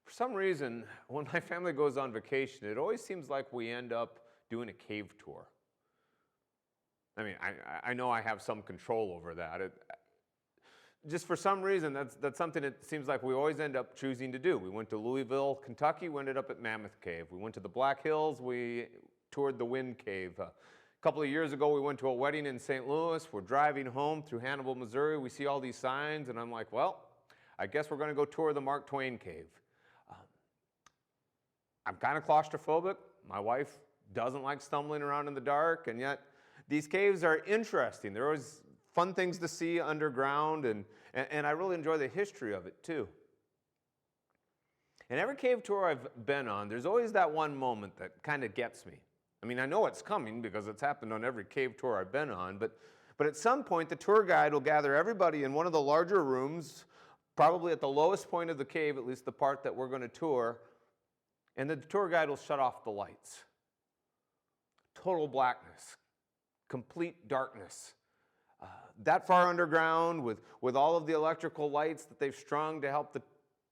For some reason, when my family goes on vacation, it always seems like we end up doing a cave tour. I mean, I know I have some control over that. Just for some reason, that's something that seems like we always end up choosing to do. We went to Louisville, Kentucky, we ended up at Mammoth Cave. We went to the Black Hills, we toured the Wind Cave. A couple of years ago, we went to a wedding in St. Louis. We're driving home through Hannibal, Missouri. We see all these signs, and I'm like, well, I guess we're going to go tour the Mark Twain Cave. I'm kind of claustrophobic. My wife doesn't like stumbling around in the dark, and yet these caves are interesting. There are always fun things to see underground, and I really enjoy the history of it too. And every cave tour I've been on, there's always that one moment that kind of gets me. I mean, I know it's coming because it's happened on every cave tour I've been on, but at some point the tour guide will gather everybody in one of the larger rooms, probably at the lowest point of the cave, at least the part that we're going to tour, and the tour guide will shut off the lights. Total blackness, complete darkness. That far underground with all of the electrical lights that they've strung to help the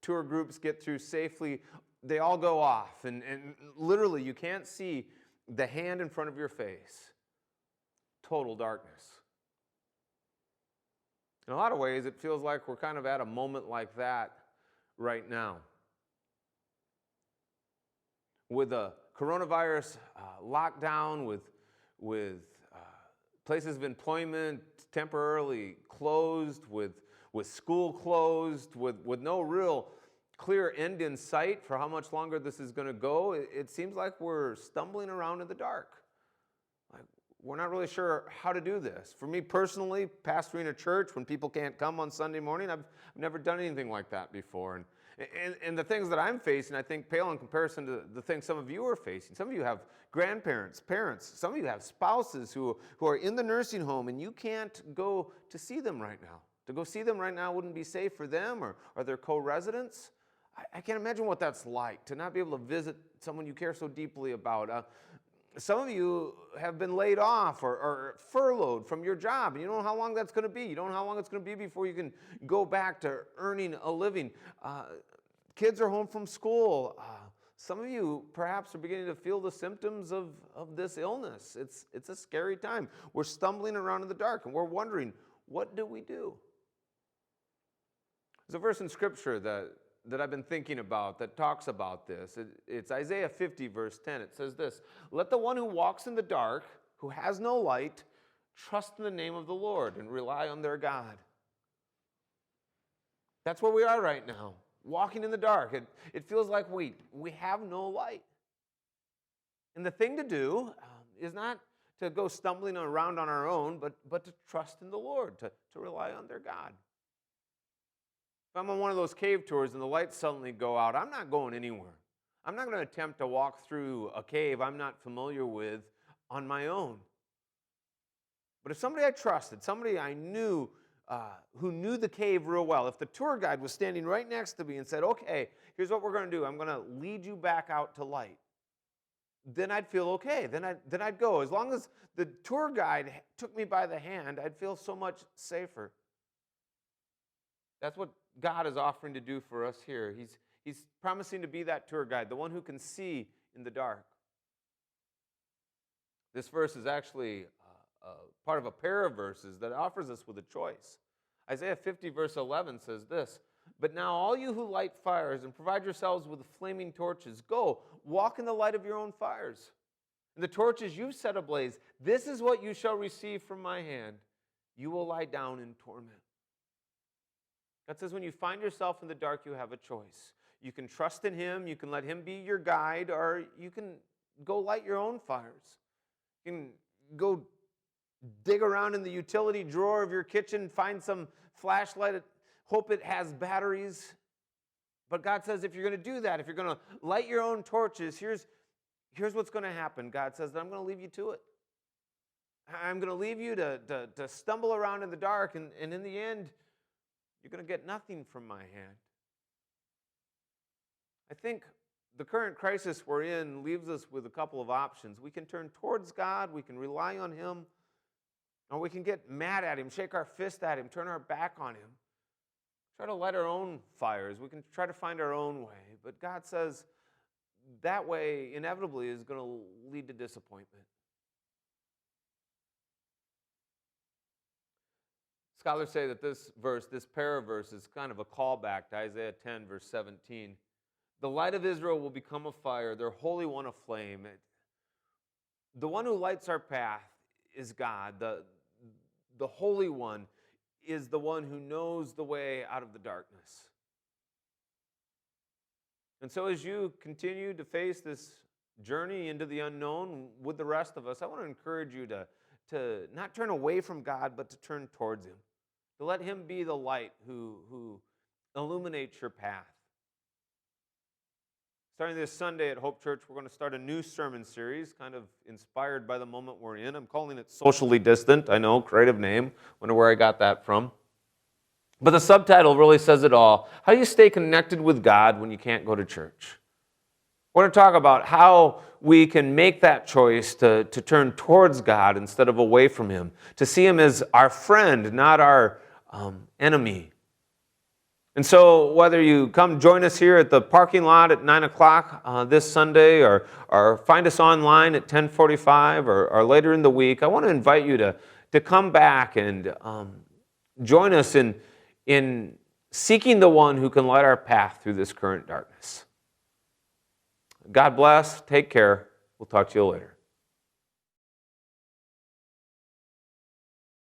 tour groups get through safely, they all go off. And literally you can't see the hand in front of your face. Total darkness. In a lot of ways, it feels like we're kind of at a moment like that right now. With a coronavirus lockdown, with places of employment temporarily closed, with school closed, with no real clear end in sight for how much longer this is going to go, it seems like we're stumbling around in the dark. Like, we're not really sure how to do this. For me personally, pastoring a church when people can't come on Sunday morning, I've never done anything like that before. And the things that I'm facing, I think, pale in comparison to the things some of you are facing. Some of you have grandparents, parents. Some of you have spouses who are in the nursing home, and you can't go to see them right now. To go see them right now wouldn't be safe for them or their co-residents. I can't imagine what that's like, to not be able to visit someone you care so deeply about. Some of you have been laid off or furloughed from your job, and you don't know how long that's going to be. You don't know how long it's going to be before you can go back to earning a living. Kids are home from school. Some of you perhaps are beginning to feel the symptoms of this illness. It's a scary time. We're stumbling around in the dark, and we're wondering, what do we do? There's a verse in Scripture that I've been thinking about that talks about this. It's Isaiah 50, verse 10. It says this: "Let the one who walks in the dark, who has no light, trust in the name of the Lord and rely on their God." That's where we are right now, walking in the dark. It feels like we have no light. And the thing to do is not to go stumbling around on our own, but to trust in the Lord, to rely on their God. If I'm on one of those cave tours and the lights suddenly go out, I'm not going anywhere. I'm not going to attempt to walk through a cave I'm not familiar with on my own. But if somebody I trusted, somebody I knew who knew the cave real well, if the tour guide was standing right next to me and said, "Okay, here's what we're going to do. I'm going to lead you back out to light," then I'd feel okay. Then I'd go. As long as the tour guide took me by the hand, I'd feel so much safer. That's what God is offering to do for us here. He's promising to be that tour guide, the one who can see in the dark. This verse is actually part of a pair of verses that offers us with a choice. Isaiah 50, verse 11 says this: "But now all you who light fires and provide yourselves with flaming torches, go, walk in the light of your own fires. And the torches you've set ablaze, this is what you shall receive from my hand. You will lie down in torment." God says when you find yourself in the dark, you have a choice. You can trust in Him, you can let Him be your guide, or you can go light your own fires. You can go dig around in the utility drawer of your kitchen, find some flashlight, hope it has batteries. But God says if you're going to do that, if you're going to light your own torches, here's what's going to happen. God says that I'm going to leave you to it. I'm going to leave you to stumble around in the dark, and in the end, you're going to get nothing from my hand. I think the current crisis we're in leaves us with a couple of options. We can turn towards God, we can rely on Him, or we can get mad at Him, shake our fist at Him, turn our back on Him, try to light our own fires. We can try to find our own way. But God says that way inevitably is going to lead to disappointment. Scholars say that this verse, this pair of verses, is kind of a callback to Isaiah 10, verse 17. The light of Israel will become a fire, their Holy One a flame. The one who lights our path is God. The Holy One is the one who knows the way out of the darkness. And so as you continue to face this journey into the unknown with the rest of us, I want to encourage you to not turn away from God, but to turn towards Him. To let Him be the light who illuminates your path. Starting this Sunday at Hope Church, we're going to start a new sermon series, kind of inspired by the moment we're in. I'm calling it Socially Distant. I know, creative name. Wonder where I got that from. But the subtitle really says it all. How do you stay connected with God when you can't go to church? We're going to talk about how we can make that choice to turn towards God instead of away from Him. To see Him as our friend, not our enemy. And so whether you come join us here at the parking lot at 9 o'clock this Sunday or find us online at 10:45 or later in the week, I want to invite you to come back and join us in seeking the one who can light our path through this current darkness. God bless. Take care. We'll talk to you later.